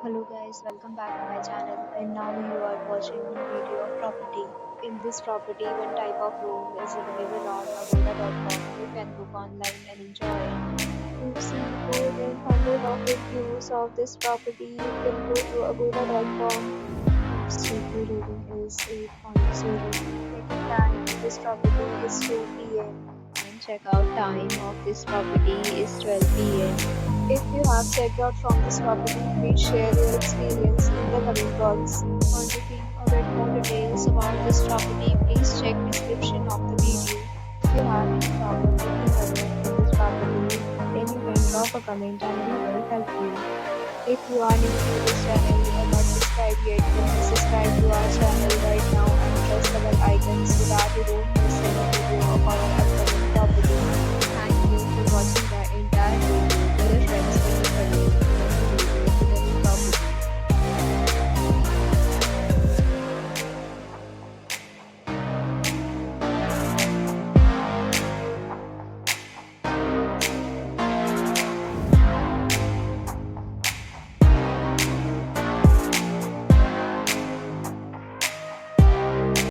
Hello guys, welcome back to my channel and now you are watching new video of property. In this property, one type of room is available on agoda.com. You can book online and enjoy it. To see more than 100 of reviews of this property, you can go to agoda.com. Its review rating is 8.0. Check-in time of this property is 2 p.m. and checkout time of this property is 12 p.m. If you have checked out from this property, please share your experience in the comment box. For booking or get more details about this property, please check description of the video. If you have any problem booking a room in this property, then you can drop a comment and we will help you. If you are new to this channel or not subscribed yet, then subscribe to our channel right now and press the bell icon so that you don't miss any video of our upcoming property. Thank you for watching the entire video. Your friends will be